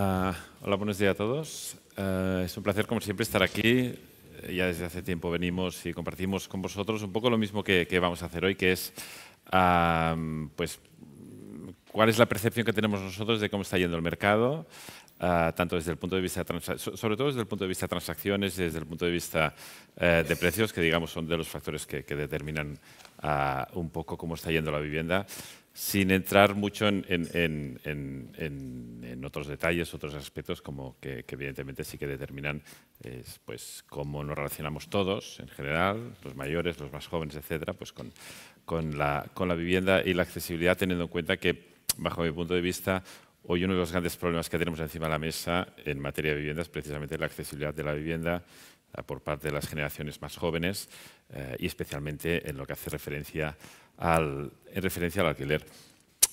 Hola, buenos días a todos. Es un placer, como siempre, estar aquí. Ya desde hace tiempo venimos y compartimos con vosotros un poco lo mismo que vamos a hacer hoy, que es pues, cuál es la percepción que tenemos nosotros de cómo está yendo el mercado, tanto desde el punto de vista sobre todo desde el punto de vista de transacciones, desde el punto de vista de precios, que digamos son de los factores que determinan un poco cómo está yendo la vivienda, sin entrar mucho en otros detalles, otros aspectos como que evidentemente sí que determinan pues, cómo nos relacionamos todos en general, los mayores, los más jóvenes, etcétera, pues con la vivienda y la accesibilidad, teniendo en cuenta que, bajo mi punto de vista, hoy uno de los grandes problemas que tenemos encima de la mesa en materia de vivienda es precisamente la accesibilidad de la vivienda por parte de las generaciones más jóvenes y especialmente en lo que hace referencia al alquiler.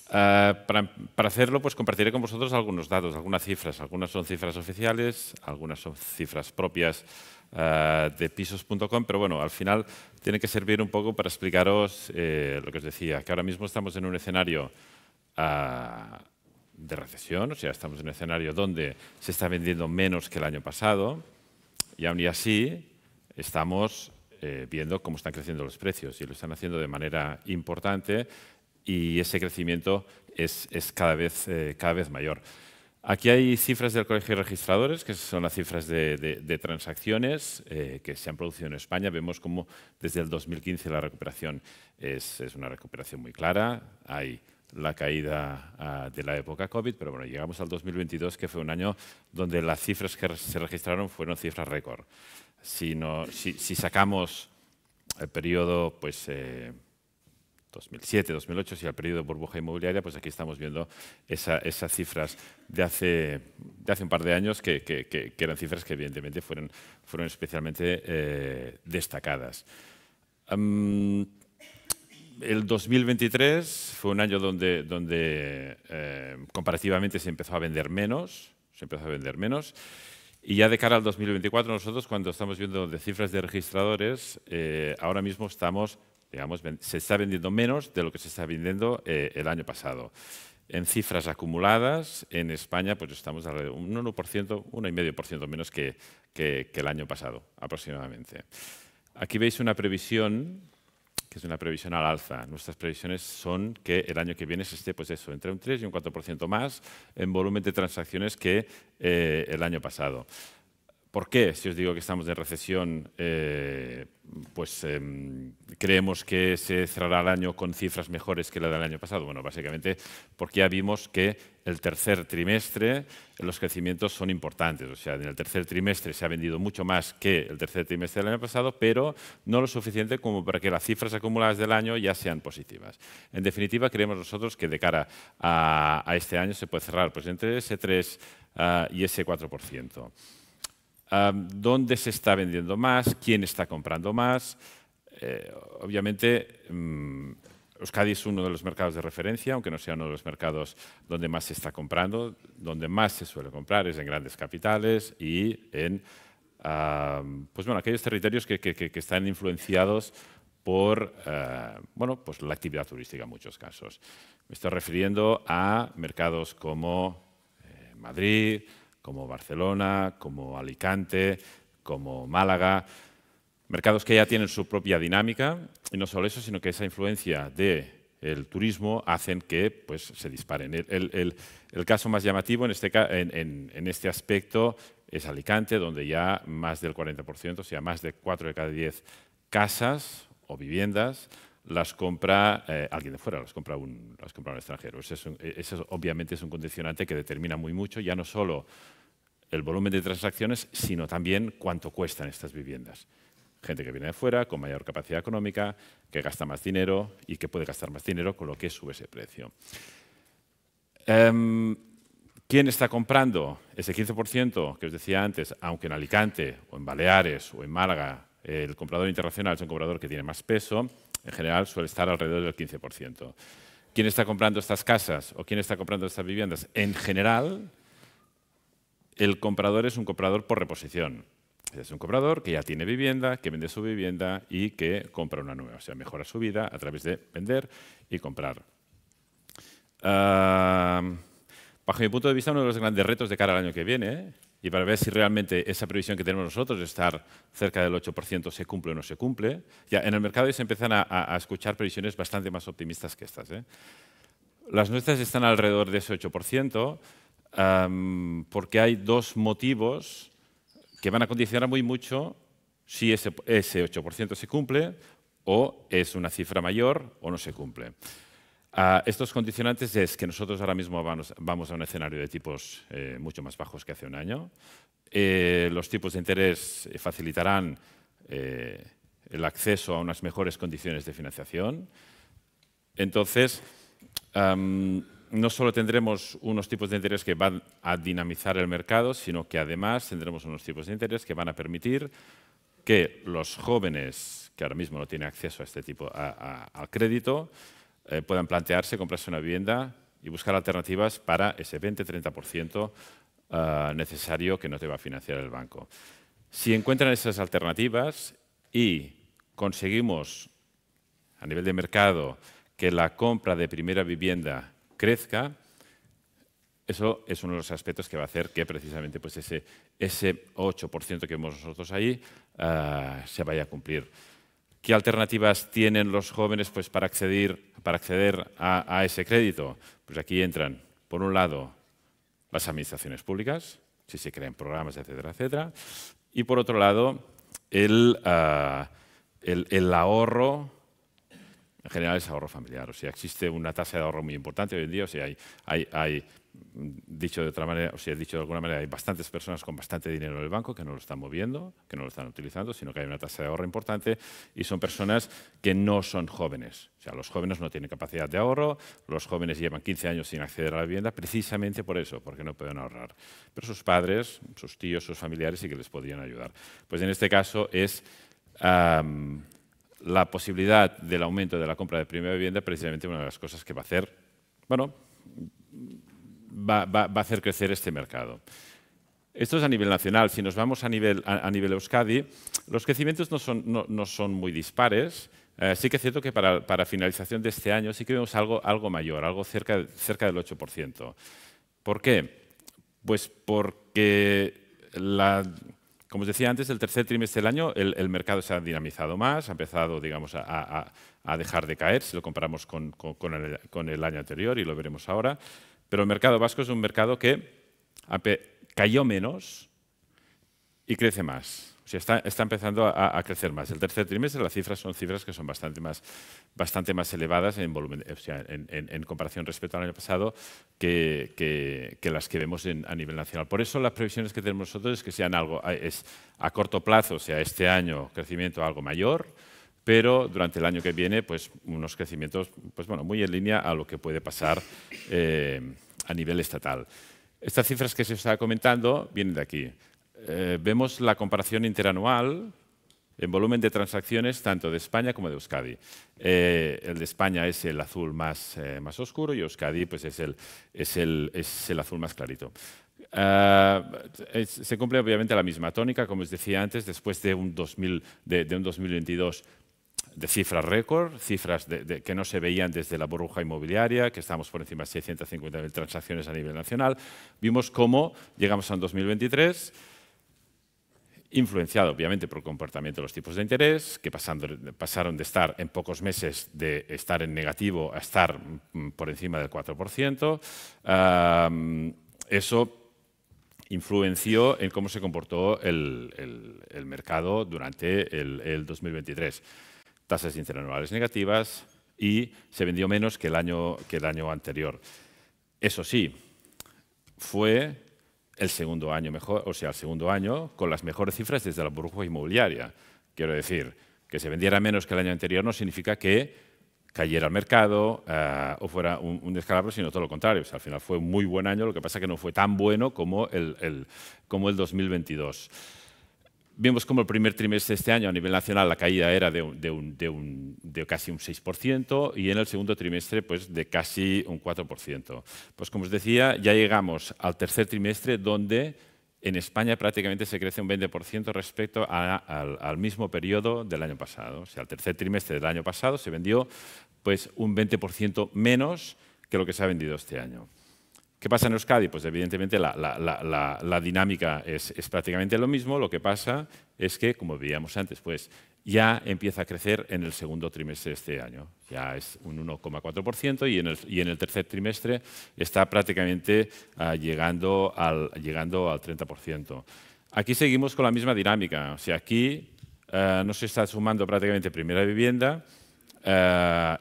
Para hacerlo, pues compartiré con vosotros algunos datos, algunas cifras. Algunas son cifras oficiales, algunas son cifras propias de pisos.com, pero bueno, al final tiene que servir un poco para explicaros lo que os decía, que ahora mismo estamos en un escenario de recesión, o sea, estamos en un escenario donde se está vendiendo menos que el año pasado y aún y así estamos viendo cómo están creciendo los precios y lo están haciendo de manera importante y ese crecimiento es cada vez mayor. Aquí hay cifras del Colegio de Registradores, que son las cifras de transacciones que se han producido en España. Vemos cómo desde el 2015 la recuperación es una recuperación muy clara. Hay la caída de la época COVID, pero bueno, llegamos al 2022, que fue un año donde las cifras que se registraron fueron cifras récord. Si sacamos el periodo, pues 2007, 2008, si el periodo de burbuja inmobiliaria, pues aquí estamos viendo esas cifras de hace un par de años que eran cifras que evidentemente fueron especialmente destacadas. El 2023 fue un año donde comparativamente se empezó a vender menos, y ya de cara al 2024 nosotros, cuando estamos viendo de cifras de registradores, ahora mismo estamos, digamos, se está vendiendo menos de lo que se está vendiendo el año pasado. En cifras acumuladas, en España pues estamos alrededor de un 1%, 1,5% menos que el año pasado, aproximadamente. Aquí veis una previsión, que es una previsión al alza. Nuestras previsiones son que el año que viene se esté, pues eso, entre un 3 y un 4% más en volumen de transacciones que el año pasado. ¿Por qué? Si os digo que estamos en recesión, creemos que se cerrará el año con cifras mejores que la del año pasado. Bueno, básicamente porque ya vimos que el tercer trimestre los crecimientos son importantes. O sea, en el tercer trimestre se ha vendido mucho más que el tercer trimestre del año pasado, pero no lo suficiente como para que las cifras acumuladas del año ya sean positivas. En definitiva, creemos nosotros que de cara a este año se puede cerrar pues, entre ese 3 y ese 4%. ¿Dónde se está vendiendo más? ¿Quién está comprando más? Obviamente, Euskadi es uno de los mercados de referencia, aunque no sea uno de los mercados donde más se está comprando. Donde más se suele comprar es en grandes capitales y en aquellos territorios que están influenciados por pues la actividad turística en muchos casos. Me estoy refiriendo a mercados como Madrid, como Barcelona, como Alicante, como Málaga, mercados que ya tienen su propia dinámica y no solo eso, sino que esa influencia del turismo hacen que pues, se disparen. El caso más llamativo en este aspecto es Alicante, donde ya más del 40%, o sea, más de 4 de cada 10 casas o viviendas las compra alguien de fuera, las compra un extranjero. Eso obviamente es un condicionante que determina muy mucho, ya no solo el volumen de transacciones, sino también cuánto cuestan estas viviendas. Gente que viene de fuera, con mayor capacidad económica, que gasta más dinero y que puede gastar más dinero, con lo que sube ese precio. ¿Quién está comprando? Ese 15% que os decía antes, aunque en Alicante o en Baleares o en Málaga el comprador internacional es un comprador que tiene más peso, en general suele estar alrededor del 15%. ¿Quién está comprando estas casas o quién está comprando estas viviendas? En general, el comprador es un comprador por reposición. Es un comprador que ya tiene vivienda, que vende su vivienda y que compra una nueva. O sea, mejora su vida a través de vender y comprar. bajo mi punto de vista, uno de los grandes retos de cara al año que viene, y para ver si realmente esa previsión que tenemos nosotros de estar cerca del 8% se cumple o no se cumple. Ya en el mercado se empiezan a escuchar previsiones bastante más optimistas que estas. Las nuestras están alrededor de ese 8%, porque hay dos motivos que van a condicionar muy mucho si ese 8% se cumple o es una cifra mayor o no se cumple. Estos condicionantes es que nosotros ahora mismo vamos a un escenario de tipos mucho más bajos que hace un año. Los tipos de interés facilitarán el acceso a unas mejores condiciones de financiación. Entonces, no solo tendremos unos tipos de interés que van a dinamizar el mercado, sino que además tendremos unos tipos de interés que van a permitir que los jóvenes que ahora mismo no tienen acceso a este tipo al crédito puedan plantearse comprarse una vivienda y buscar alternativas para ese 20-30% necesario que no te va a financiar el banco. Si encuentran esas alternativas y conseguimos a nivel de mercado que la compra de primera vivienda crezca, eso es uno de los aspectos que va a hacer que precisamente pues ese 8% que vemos nosotros ahí se vaya a cumplir. ¿Qué alternativas tienen los jóvenes pues, para acceder a ese crédito? Pues aquí entran, por un lado, las administraciones públicas, si se crean programas, etcétera, etcétera. Y por otro lado, el ahorro, en general es ahorro familiar. O sea, existe una tasa de ahorro muy importante hoy en día. O sea, dicho de otra manera, o sea, dicho de alguna manera, hay bastantes personas con bastante dinero en el banco que no lo están moviendo, que no lo están utilizando, sino que hay una tasa de ahorro importante y son personas que no son jóvenes. O sea, los jóvenes no tienen capacidad de ahorro, los jóvenes llevan 15 años sin acceder a la vivienda precisamente por eso, porque no pueden ahorrar. Pero sus padres, sus tíos, sus familiares sí que les podrían ayudar. Pues en este caso es la posibilidad del aumento de la compra de primera vivienda precisamente una de las cosas que va a hacer, bueno, va a hacer crecer este mercado. Esto es a nivel nacional. Si nos vamos a nivel Euskadi, los crecimientos no son muy dispares. Sí que es cierto que para finalización de este año sí que vemos algo mayor, algo cerca del 8%. ¿Por qué? Pues porque, como os decía antes, el tercer trimestre del año el mercado se ha dinamizado más, ha empezado digamos, a dejar de caer si lo comparamos con el año anterior y lo veremos ahora. Pero el mercado vasco es un mercado que cayó menos y crece más. O sea, está empezando a crecer más. El tercer trimestre las cifras son cifras que son bastante más elevadas en volumen, o sea, en comparación respecto al año pasado que las que vemos a nivel nacional. Por eso las previsiones que tenemos nosotros es que sean a corto plazo, o sea, este año crecimiento algo mayor, pero durante el año que viene, pues unos crecimientos pues, bueno, muy en línea a lo que puede pasar a nivel estatal. Estas cifras que se está comentando vienen de aquí. Vemos la comparación interanual en volumen de transacciones tanto de España como de Euskadi. El de España es el azul más oscuro y Euskadi pues, es el azul más clarito. Se cumple obviamente la misma tónica, como os decía antes, después de un 2022 de cifras récord, cifras que no se veían desde la burbuja inmobiliaria, que estamos por encima de 650.000 transacciones a nivel nacional. Vimos cómo llegamos a un 2023, influenciado obviamente por el comportamiento de los tipos de interés, que pasaron de estar en pocos meses de estar en negativo a estar por encima del 4%. Eso influenció en cómo se comportó el mercado durante el 2023. Tasas interanuales negativas y se vendió menos que el año anterior. Eso sí, fue el segundo año mejor, o sea, el segundo año con las mejores cifras desde la burbuja inmobiliaria. Quiero decir, que se vendiera menos que el año anterior no significa que cayera el mercado o fuera un descalabro, sino todo lo contrario. O sea, al final fue un muy buen año, lo que pasa es que no fue tan bueno como el 2022. Vimos como el primer trimestre de este año a nivel nacional la caída era de casi un 6% y en el segundo trimestre pues, de casi un 4%. Pues como os decía, ya llegamos al tercer trimestre donde en España prácticamente se crece un 20% respecto al mismo periodo del año pasado. O sea, el tercer trimestre del año pasado se vendió pues, un 20% menos que lo que se ha vendido este año. ¿Qué pasa en Euskadi? Pues evidentemente la dinámica es prácticamente lo mismo. Lo que pasa es que, como veíamos antes, pues ya empieza a crecer en el segundo trimestre de este año. Ya es un 1,4% y en el tercer trimestre está prácticamente llegando al 30%. Aquí seguimos con la misma dinámica. O sea, aquí no se está sumando prácticamente primera vivienda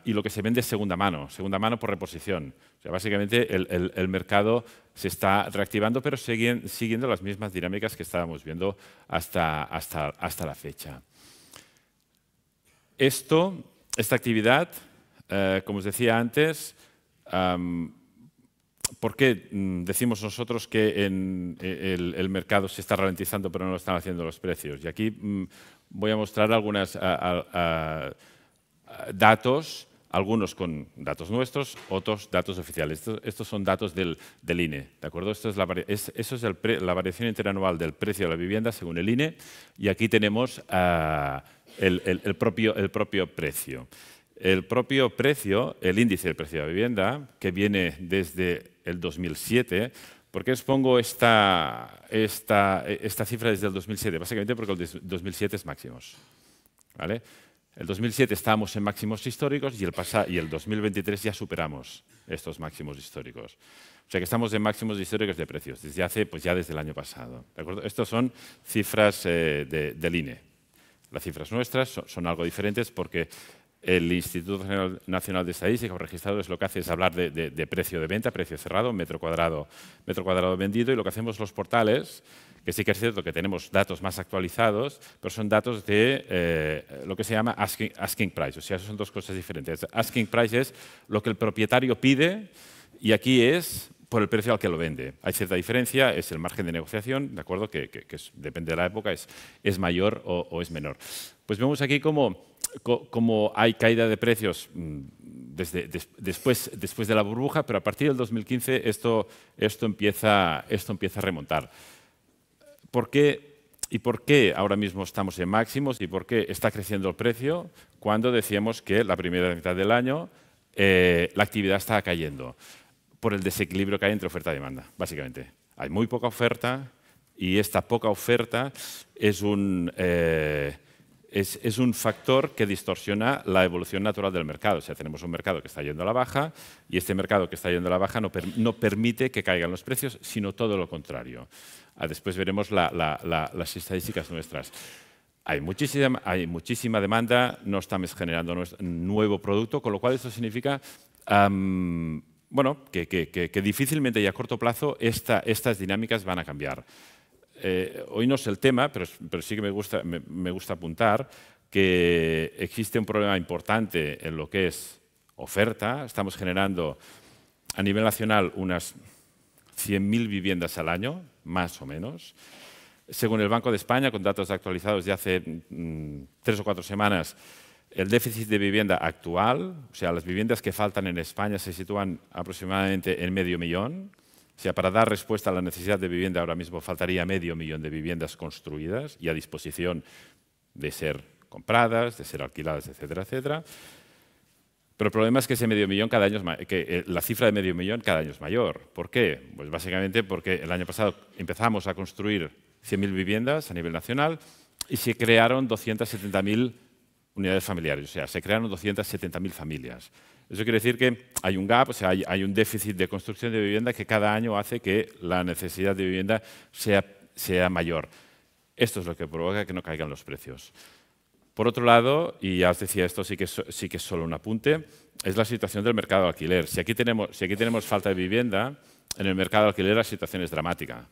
y lo que se vende es segunda mano por reposición. O sea, básicamente el mercado se está reactivando, pero siguiendo las mismas dinámicas que estábamos viendo hasta la fecha. Esta actividad, como os decía antes, ¿por qué decimos nosotros que el mercado se está ralentizando pero no lo están haciendo los precios? Y aquí voy a mostrar algunos datos, algunos con datos nuestros, otros datos oficiales. Estos son datos del INE, ¿de acuerdo? Eso es la variación interanual del precio de la vivienda según el INE y aquí tenemos el propio precio. El propio precio, el índice del precio de la vivienda, que viene desde el 2007. ¿Por qué os pongo esta cifra desde el 2007? Básicamente porque el 2007 es máximos, ¿vale? El 2007 estábamos en máximos históricos y el 2023 ya superamos estos máximos históricos. O sea que estamos en máximos históricos de precios desde el año pasado. ¿De acuerdo? Estas son cifras del INE. Las cifras nuestras son algo diferentes porque el Instituto Nacional de Estadística o Registradores lo que hace es hablar de precio de venta, precio cerrado, metro cuadrado vendido, y lo que hacemos los portales, que sí que es cierto que tenemos datos más actualizados, pero son datos de lo que se llama asking price. O sea, son dos cosas diferentes. Asking price es lo que el propietario pide y aquí es por el precio al que lo vende. Hay cierta diferencia, es el margen de negociación, ¿de acuerdo? Que depende de la época, es mayor o es menor. Pues vemos aquí cómo hay caída de precios después de la burbuja, pero a partir del 2015 esto empieza a remontar. ¿Por qué ahora mismo estamos en máximos y por qué está creciendo el precio cuando decíamos que la primera mitad del año la actividad estaba cayendo? Por el desequilibrio que hay entre oferta y demanda, básicamente. Hay muy poca oferta y esta poca oferta es un factor que distorsiona la evolución natural del mercado. O sea, tenemos un mercado que está yendo a la baja y este mercado que está yendo a la baja no permite que caigan los precios, sino todo lo contrario. Después veremos las estadísticas nuestras. Hay muchísima demanda, no estamos generando nuevo producto, con lo cual esto significa que difícilmente y a corto plazo estas dinámicas van a cambiar. Hoy no es el tema, pero sí que me gusta apuntar que existe un problema importante en lo que es oferta. Estamos generando a nivel nacional unas 100.000 viviendas al año, más o menos. Según el Banco de España, con datos actualizados de hace 3 o 4 semanas, el déficit de vivienda actual, o sea, las viviendas que faltan en España se sitúan aproximadamente en 500.000. O sea, para dar respuesta a la necesidad de vivienda ahora mismo faltaría 500.000 de viviendas construidas y a disposición de ser compradas, de ser alquiladas, etcétera, etcétera. Pero el problema es que ese 500.000 cada año la cifra de 500.000 cada año es mayor. ¿Por qué? Pues básicamente porque el año pasado empezamos a construir 100.000 viviendas a nivel nacional y se crearon 270.000 unidades familiares. O sea, se crearon 270.000 familias. Eso quiere decir que hay un gap, o sea, hay un déficit de construcción de vivienda que cada año hace que la necesidad de vivienda sea mayor. Esto es lo que provoca que no caigan los precios. Por otro lado, y ya os decía, esto sí que es solo un apunte, es la situación del mercado de alquiler. Si aquí tenemos falta de vivienda, en el mercado de alquiler la situación es dramática.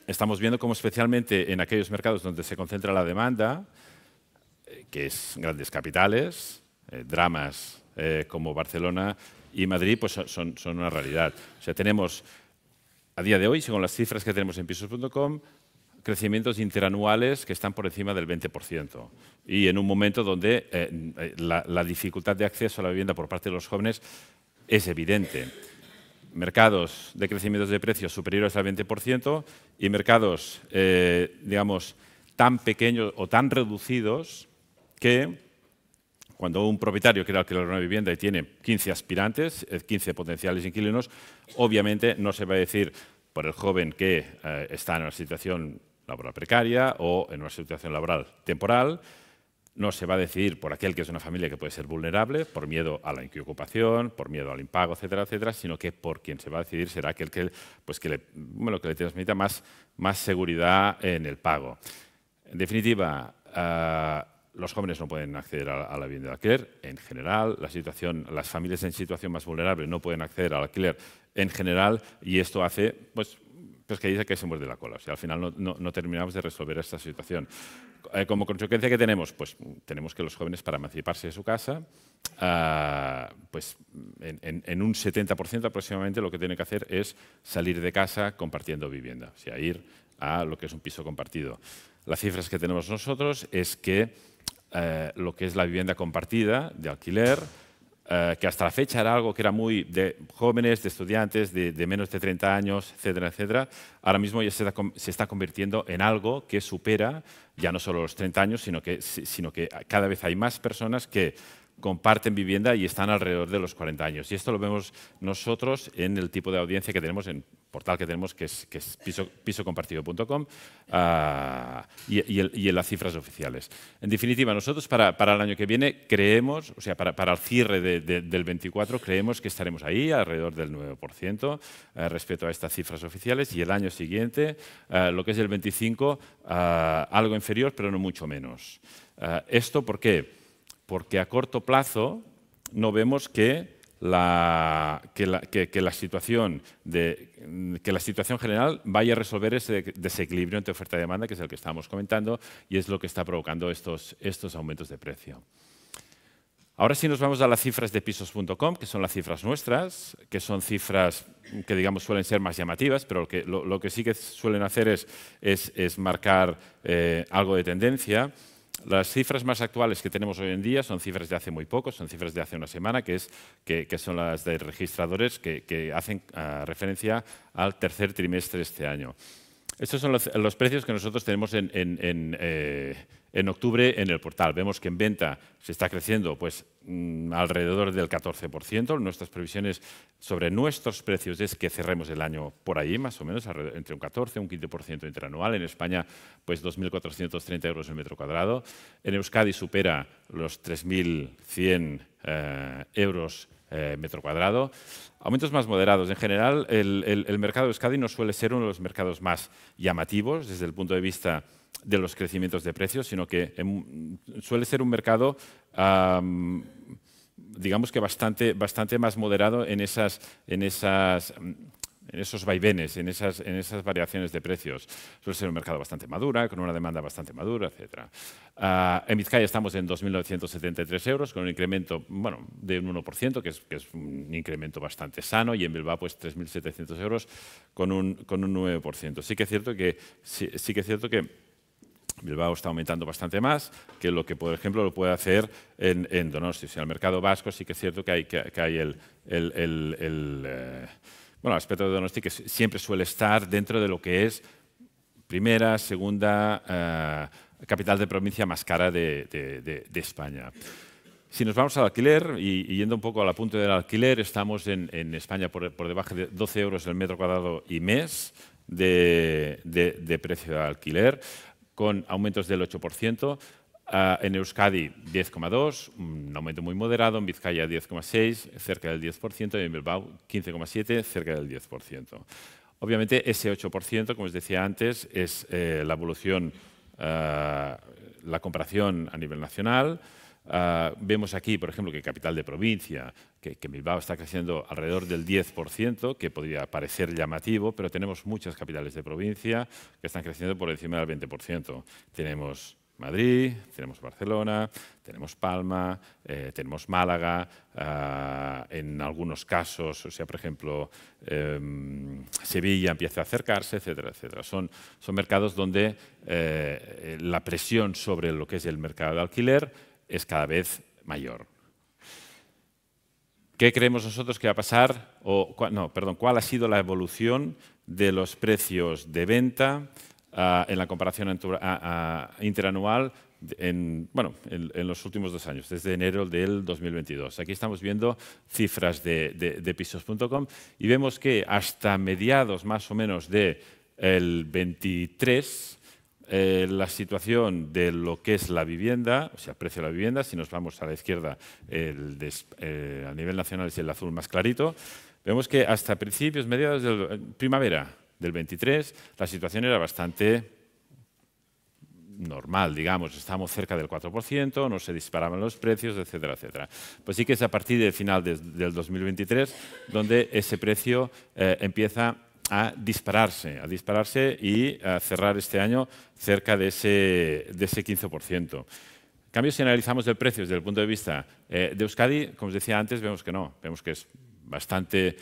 Estamos viendo cómo especialmente en aquellos mercados donde se concentra la demanda, que es grandes capitales, dramas como Barcelona y Madrid, pues son una realidad. O sea, tenemos a día de hoy, según las cifras que tenemos en pisos.com, crecimientos interanuales que están por encima del 20%. Y en un momento donde la dificultad de acceso a la vivienda por parte de los jóvenes es evidente. Mercados de crecimientos de precios superiores al 20% y mercados, digamos, tan pequeños o tan reducidos que cuando un propietario quiere alquilar una vivienda y tiene 15 aspirantes, 15 potenciales inquilinos, obviamente no se va a decir por el joven que está en una situación laboral precaria o en una situación laboral temporal, no se va a decidir por aquel que es una familia que puede ser vulnerable, por miedo a la inquiocupación, por miedo al impago, etcétera, etcétera, sino que por quien se va a decidir será aquel que, pues que le transmita más seguridad en el pago. En definitiva, los jóvenes no pueden acceder a la vivienda de alquiler. En general, las familias en situación más vulnerable no pueden acceder al alquiler en general, y esto hace pues que dice que se muerde la cola. O sea, al final no terminamos de resolver esta situación. Como consecuencia, ¿qué tenemos? Pues tenemos que los jóvenes, para emanciparse de su casa, pues en un 70% aproximadamente lo que tienen que hacer es salir de casa compartiendo vivienda, o sea, ir a lo que es un piso compartido. Las cifras que tenemos nosotros es que lo que es la vivienda compartida de alquiler, que hasta la fecha era algo que era muy de jóvenes, de estudiantes, de menos de 30 años, etcétera, etcétera, ahora mismo ya se está convirtiendo en algo que supera ya no solo los 30 años, sino que cada vez hay más personas que comparten vivienda y están alrededor de los 40 años. Y esto lo vemos nosotros en el tipo de audiencia que tenemos, en el portal que tenemos, que es pisocompartido.com, y en las cifras oficiales. En definitiva, nosotros para el año que viene creemos, o sea, para el cierre del 24, creemos que estaremos ahí, alrededor del 9% respecto a estas cifras oficiales, y el año siguiente, lo que es el 25, algo inferior, pero no mucho menos. ¿Esto por qué? Porque a corto plazo no vemos que la situación general vaya a resolver ese desequilibrio entre oferta y demanda, que es el que estábamos comentando, y es lo que está provocando estos aumentos de precio. Ahora sí nos vamos a las cifras de pisos.com, que son las cifras nuestras, que son cifras que digamos suelen ser más llamativas, pero lo que sí que suelen hacer es marcar algo de tendencia. Las cifras más actuales que tenemos hoy en día son cifras de hace muy poco, son cifras de hace una semana, que son las de registradores que hacen referencia al tercer trimestre de este año. Estos son los precios que nosotros tenemos en octubre en el portal. Vemos que en venta se está creciendo pues, alrededor del 14%. Nuestras previsiones sobre nuestros precios es que cerremos el año por ahí, más o menos, entre un 14 y un 15% interanual. En España, pues 2.430 euros el metro cuadrado. En Euskadi supera los 3.100 euros metro cuadrado. Aumentos más moderados. En general, el mercado de Euskadi no suele ser uno de los mercados más llamativos desde el punto de vista de los crecimientos de precios, sino que suele ser un mercado, digamos que bastante más moderado en esos vaivenes, en esas variaciones de precios. Suele ser un mercado bastante madura, con una demanda bastante madura, etc. En Vizcaya estamos en 2.973 euros, con un incremento de un 1%, que es un incremento bastante sano, y en Bilbao pues 3.700 euros con un 9%. Sí que es cierto que Bilbao está aumentando bastante más que lo que, por ejemplo, lo puede hacer en Donosti. O sea, el mercado vasco sí que es cierto que hay el aspecto de Donosti que siempre suele estar dentro de lo que es primera, segunda capital de provincia más cara de España. Si nos vamos al alquiler, y yendo un poco al apunte del alquiler, estamos en España por debajo de 12 euros el metro cuadrado y mes de precio de alquiler, con aumentos del 8%. En Euskadi 10,2%, un aumento muy moderado. En Vizcaya 10,6%, cerca del 10%, y en Bilbao 15,7%, cerca del 10%. Obviamente ese 8%, como os decía antes, es la evolución, la comparación a nivel nacional. Vemos aquí, por ejemplo, que capital de provincia, que Bilbao está creciendo alrededor del 10%, que podría parecer llamativo, pero tenemos muchas capitales de provincia que están creciendo por encima del 20%. Tenemos Madrid, tenemos Barcelona, tenemos Palma, tenemos Málaga, en algunos casos, o sea, por ejemplo, Sevilla empieza a acercarse, etcétera, etcétera. Son mercados donde la presión sobre lo que es el mercado de alquiler es cada vez mayor. ¿Qué creemos nosotros que va a pasar? ¿Cuál ha sido la evolución de los precios de venta en la comparación interanual en los últimos 2 años, desde enero del 2022. Aquí estamos viendo cifras de pisos.com y vemos que hasta mediados más o menos del 23, la situación de lo que es la vivienda, o sea, el precio de la vivienda, si nos vamos a la izquierda, a nivel nacional es el azul más clarito, vemos que hasta principios, mediados de primavera del 23, la situación era bastante normal, digamos, estábamos cerca del 4%, no se disparaban los precios, etcétera, etcétera. Pues sí que es a partir del final del 2023 donde ese precio empieza a dispararse y a cerrar este año cerca de ese 15%. En cambio, si analizamos el precio desde el punto de vista de Euskadi, como os decía antes, vemos que no, vemos que es bastante...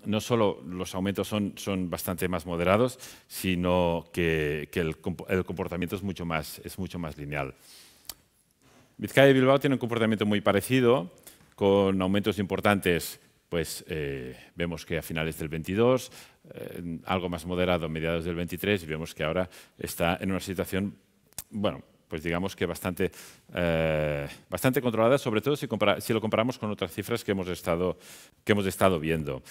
no solo los aumentos son bastante más moderados, sino que el comportamiento es mucho más lineal. Vizcaya y Bilbao tienen un comportamiento muy parecido, con aumentos importantes. Pues vemos que a finales del 22, algo más moderado a mediados del 23, y vemos que ahora está en una situación, bueno, pues digamos que bastante controlada, sobre todo si lo comparamos con otras cifras que hemos estado viendo.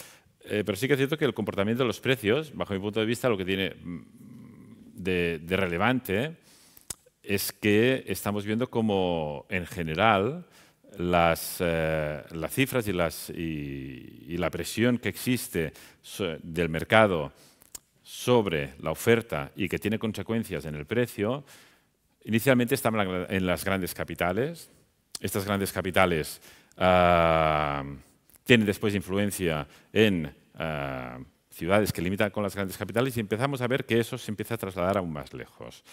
Pero sí que es cierto que el comportamiento de los precios, bajo mi punto de vista, lo que tiene de relevante es que estamos viendo como, en general, las cifras y la presión que existe del mercado sobre la oferta y que tiene consecuencias en el precio, inicialmente estaban en las grandes capitales. Estas grandes capitales tienen después influencia en ciudades que limitan con las grandes capitales y empezamos a ver que eso se empieza a trasladar aún más lejos.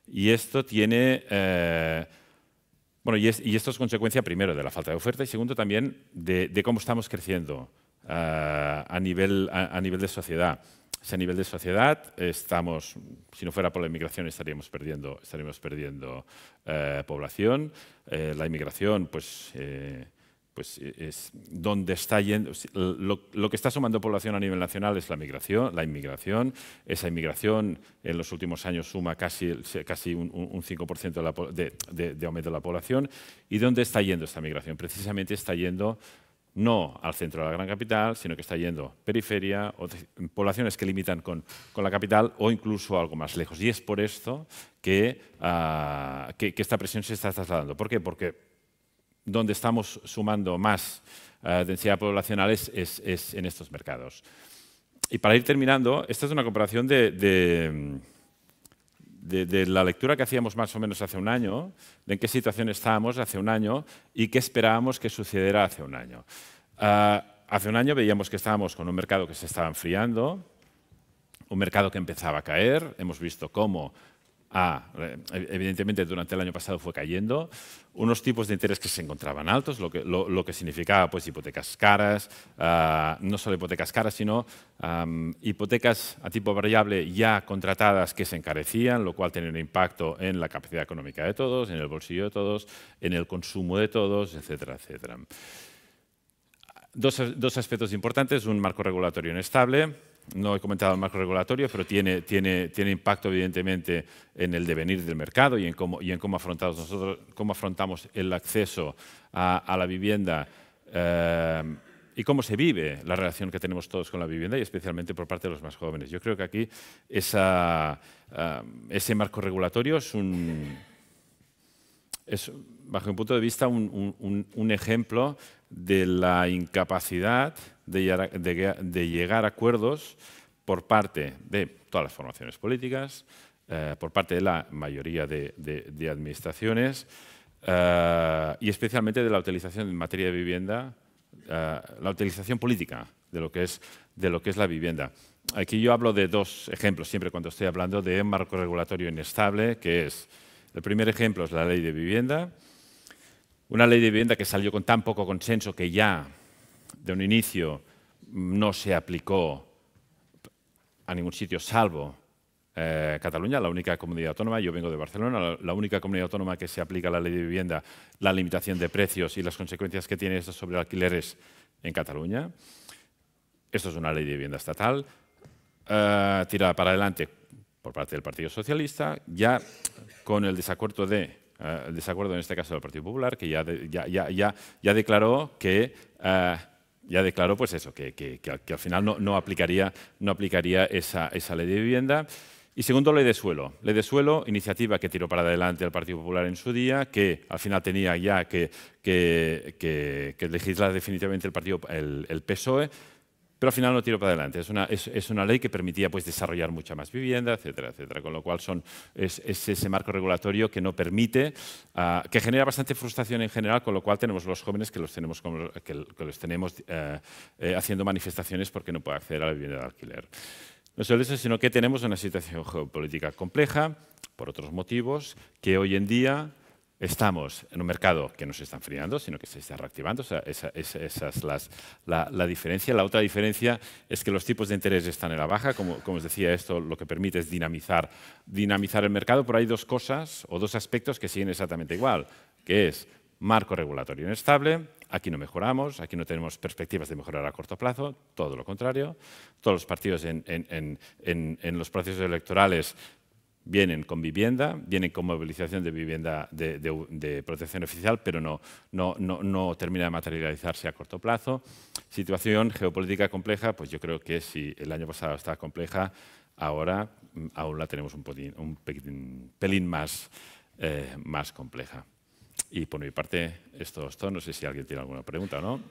Y esto tiene... y esto es consecuencia, primero, de la falta de oferta y, segundo, también de cómo estamos creciendo a nivel de sociedad. Si a nivel de sociedad estamos, si no fuera por la inmigración, estaríamos perdiendo población. La inmigración, pues es donde está yendo. Lo que está sumando población a nivel nacional es la inmigración. Esa inmigración en los últimos años suma casi un 5% de aumento de la población. ¿Y dónde está yendo esta migración? Precisamente está yendo no al centro de la gran capital, sino que está yendo periferia, o poblaciones que limitan con la capital o incluso algo más lejos. Y es por esto que esta presión se está trasladando. ¿Por qué? Porque donde estamos sumando más densidad poblacional es en estos mercados. Y para ir terminando, esta es una comparación de la lectura que hacíamos más o menos hace un año, de en qué situación estábamos hace un año y qué esperábamos que sucediera hace un año. Hace un año veíamos que estábamos con un mercado que se estaba enfriando, un mercado que empezaba a caer. Hemos visto cómo evidentemente durante el año pasado fue cayendo, unos tipos de interés que se encontraban altos, lo que significaba pues hipotecas caras, no solo hipotecas caras, sino hipotecas a tipo variable ya contratadas que se encarecían, lo cual tenía un impacto en la capacidad económica de todos, en el bolsillo de todos, en el consumo de todos, etcétera, etcétera. Dos aspectos importantes: un marco regulatorio inestable. No he comentado el marco regulatorio, pero tiene impacto evidentemente en el devenir del mercado y en cómo afrontamos el acceso a la vivienda y cómo se vive la relación que tenemos todos con la vivienda, y especialmente por parte de los más jóvenes. Yo creo que aquí ese marco regulatorio es, bajo mi punto de vista, un ejemplo de la incapacidad de llegar a acuerdos por parte de todas las formaciones políticas, por parte de la mayoría de administraciones y especialmente de la utilización en materia de vivienda, la utilización política de lo que es la vivienda. Aquí yo hablo de dos ejemplos siempre cuando estoy hablando de marco regulatorio inestable, que es, el primer ejemplo es la ley de vivienda. Una ley de vivienda que salió con tan poco consenso que ya de un inicio no se aplicó a ningún sitio salvo Cataluña, la única comunidad autónoma. Yo vengo de Barcelona, la única comunidad autónoma que se aplica a la ley de vivienda, la limitación de precios y las consecuencias que tiene esto sobre alquileres en Cataluña. Esto es una ley de vivienda estatal, tirada para adelante por parte del Partido Socialista, ya con el desacuerdo en este caso del Partido Popular, que ya declaró que pues eso, que al final no aplicaría esa ley de vivienda. Y segundo, ley de suelo. Ley de suelo, iniciativa que tiró para adelante el Partido Popular en su día, que al final tenía ya que legislar definitivamente el PSOE, pero al final no tiró para adelante. Es una ley que permitía pues, desarrollar mucha más vivienda, etcétera, etcétera. Con lo cual es ese marco regulatorio que no permite, que genera bastante frustración en general, con lo cual tenemos los jóvenes que los tenemos haciendo manifestaciones porque no pueden acceder a la vivienda de alquiler. No solo eso, sino que tenemos una situación geopolítica compleja, por otros motivos, que hoy en día estamos en un mercado que no se está enfriando, sino que se está reactivando. O sea, esa es la diferencia. La otra diferencia es que los tipos de interés están en la baja. Como os decía, esto lo que permite es dinamizar el mercado, pero hay dos cosas o dos aspectos que siguen exactamente igual, que es marco regulatorio inestable. Aquí no mejoramos, aquí no tenemos perspectivas de mejorar a corto plazo, todo lo contrario. Todos los partidos en los procesos electorales vienen con vivienda, vienen con movilización de vivienda de protección oficial, pero no termina de materializarse a corto plazo. Situación geopolítica compleja, pues yo creo que si el año pasado estaba compleja, ahora aún la tenemos un pelín más compleja. Y por mi parte, esto es todo. No sé si alguien tiene alguna pregunta o no.